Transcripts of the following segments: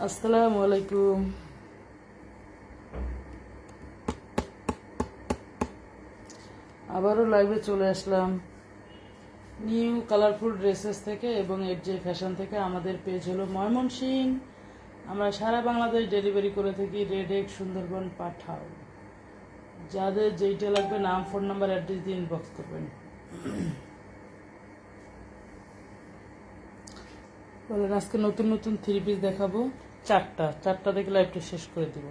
আসসালামু আলাইকুম। আবারও লাইভে চলে আসলাম নিউ কালারফুল ড্রেসেস থেকে এবং এফজে ফ্যাশন থেকে। আমাদের পেজ হলো ময়মনসিংহ। আমরা সারা বাংলাদেশ ডেলিভারি করে থাকি। রেডেক, সুন্দরবন, পাঠাও। যাদের যেইটা লাগবে নাম, ফোন নাম্বার, অ্যাড্রেস দিয়ে ইনবক্স করবেন। বলেন, আজকে নতুন নতুন থ্রি পিস দেখাবো। চারটা দেখে লাইভটা শেষ করে দিব।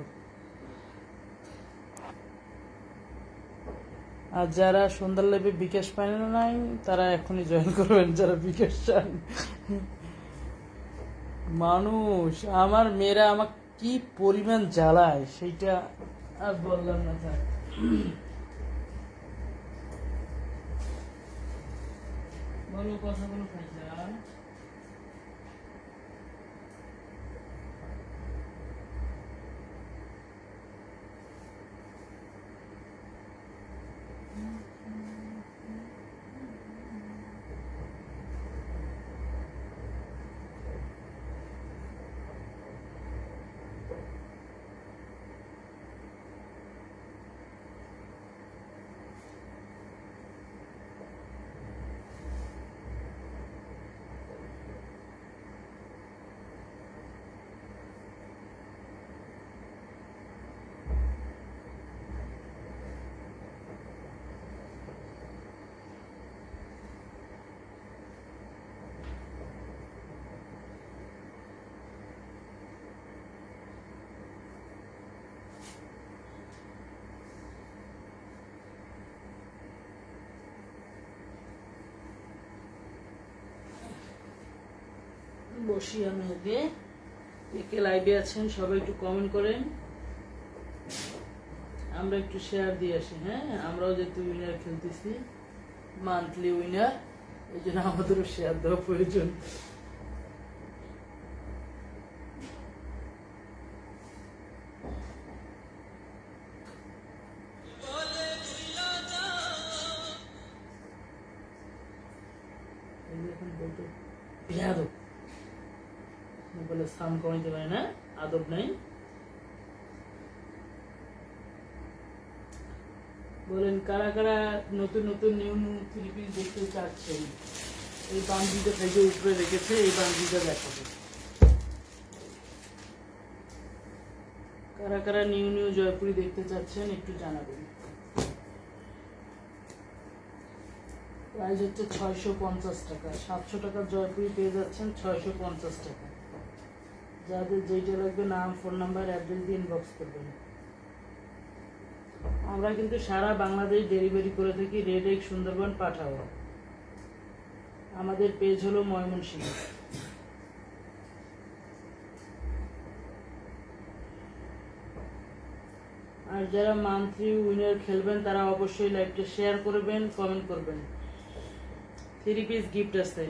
আর যারা সন্ধ্যার লাইভে বিকাশ পায় না নাই, তারা এখনই জয়েন করবেন, যারা বিকাশ চান। মানুষ, আমার মেয়েরা আমাকে কি পরিমাণ জ্বালায় সেইটা আর বললাম না। থাক, বলো কথাগুলো খাইছা। বসি আমি আগে। একে লাইভে আছেন সবাই একটু কমেন্ট করেন, আমরা একটু শেয়ার দিয়ে আসি। হ্যাঁ, আমরাও যেহেতু উইনার খেলতেছি, মান্থলি উইনার, এই জন্য আমাদেরও শেয়ার দেওয়া প্রয়োজন। বলে সাউন্ড কমাইতে পারে না, আদব নাই। বলেন কারা কারা নতুন নতুন নিউ নিউ থ্রি পিস দেখতে চাচ্ছেন। এই বান্ডিটা থেকে উপরে রেখেছে, এই বান্ডিটা দেখাবো। কারা কারা নিউ নিউ জয়পুরি দেখতে চাচ্ছেন একটু জানাবেন। প্রাইস হচ্ছে 650 টাকা। 700 টাকার জয়পুরি পেয়ে যাচ্ছেন 650 টাকা। যাদের যেইটা লাগবে নাম, ফোন নাম্বার, অ্যাড্রেস দিয়ে ইনবক্স করবেন। আমরা কিন্তু সারা বাংলাদেশ ডেলিভারি করে থাকি। রেডেক, সুন্দরবন, পাঠাও। আমাদের পেজ হলো ময়মনসিংহ। আর যারা মান্থলি উইনার খেলবেন তারা অবশ্যই লাইভটা শেয়ার করবেন, কমেন্ট করবেন। থ্রি পিস গিফট আছে,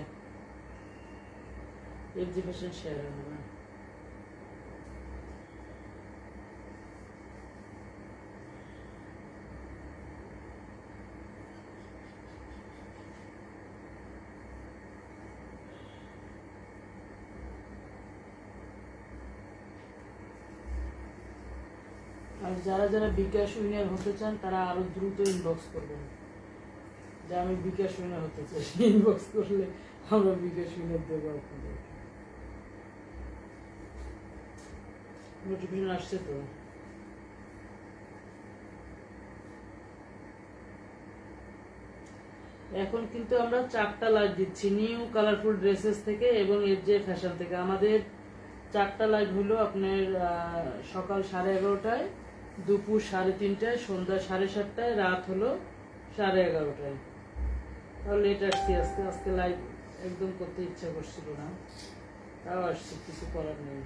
এফজি ফ্যাশন শেয়ার করবেন। আর যারা যারা বিকাশ উইনার হতে চান তারা আরো দ্রুত ইনবক্স করবেন, যে আমি বিকাশ উইনার হতে চাই। ইনবক্স করলে আমরা বিকাশ উইনার দেবো আপনাদের। নোটিফিকেশন আসছে তো। এখন কিন্তু আমরা 4টা লাইভ দিচ্ছি নিউ কালারফুল ড্রেসেস থেকে এবং এফজে ফ্যাশন থেকে। আমাদের 4টা লাইভ হলো আপনার সকাল 11:30টায়, দুপুর 3:30টায়, সন্ধ্যা 7:30টায়, রাত হলো 11:30টায়। তাও লেট আসছি আজকে। আজকে লাইভ একদম করতে ইচ্ছা করছিল না, তাও আসছি, কিছু করার নেই।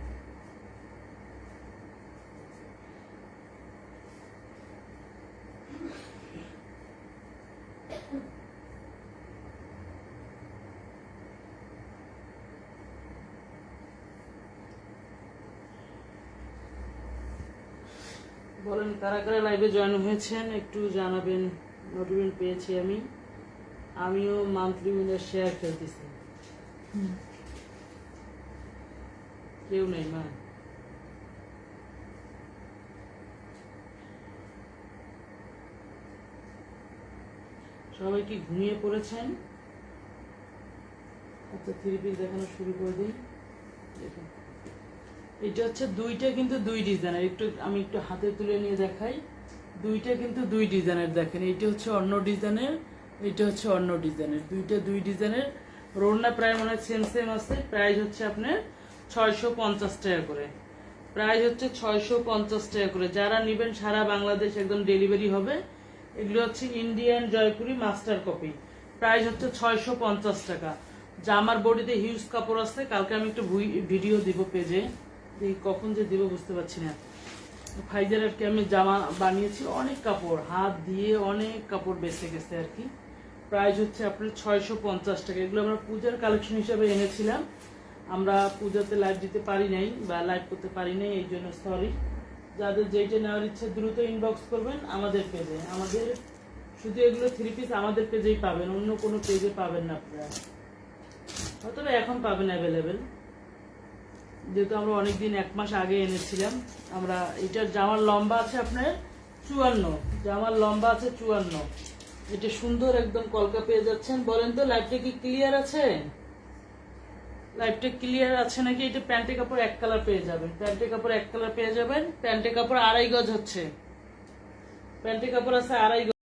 বলেন কারা কারা লাইভে জয়েন হয়েছেন একটু জানাবেন। নোটিফিকেশন পেয়েছি আমিও মান্থলি উইনার শেয়ার খেলতেছি। কেউ নেই মা। সবাই কি ঘুমিয়ে পড়েছেন? আচ্ছা, থ্রি পিস দেখানো শুরু করে দিই। দেখুন, এটা হচ্ছে দুইটা কিন্তু দুই ডিজাইনের। আমি একটু হাতে তুলে নিয়ে দেখাই। দুইটা কিন্তু দুই ডিজাইনের। দেখেন, এইটা হচ্ছে অন্য ডিজাইনের, এটা হচ্ছে অন্য ডিজাইনের। দুইটা দুই ডিজাইনের। রোডনা প্রায় মনে হয় সেম সেম আছে। প্রাইস হচ্ছে আপনার 650 টাকা করে। প্রাইস হচ্ছে 650 টাকা করে। যারা নেবেন সারা বাংলাদেশ একদম ডেলিভারি হবে। এগুলো হচ্ছে Indian Jaipuri master copy. Price হচ্ছে 650 টাকা। জামার বডিতে হিউজ কাপড় আছে। কালকে আমি একটু ভিডিও দিব পেজে, কখন যে দিব বুঝতে পারছি না। ফাইজার আর কি আমি জামা বানিয়েছি, অনেক কাপড় হাত দিয়ে অনেক কাপড় বেঁচে গেছে আর কি। প্রাইস হচ্ছে আপনার 650 টাকা। এগুলো আমরা পূজার কালেকশন হিসাবে এনেছিলাম। আমরা পূজাতে লাইভ দিতে পারি নাই বা লাইভ করতে পারি নাই, এই জন্য সরি। যাদের যেইটা নেওয়ার ইচ্ছে দ্রুত ইনবক্স করবেন আমাদের পেজে। আমাদের শুধু এগুলো থ্রি পিস আমাদের পেজেই পাবেন, অন্য কোনো পেজে পাবেন না আপনারা। হয়তো এখন পাবেন অ্যাভেলেবেল, যেহেতু আমরা অনেকদিন 1 মাস আগে এনেছিলাম। আমরা এটার জামার লম্বা আছে আপনার 54, জামার লম্বা আছে 54। এটা সুন্দর একদম কলকা পেয়ে যাচ্ছেন। বলেন তো লাইভটা কি ক্লিয়ার আছে? লাইভটা ক্লিয়ার আছে নাকি? এটা প্যান্টের কাপড় 1 কালার পেয়ে যাবেন। প্যান্টের কাপড় 1 কালার পেয়ে যাবেন। প্যান্টের কাপড় 2.5 গজ হচ্ছে। প্যান্টের কাপড় আছে 2.5 গজ।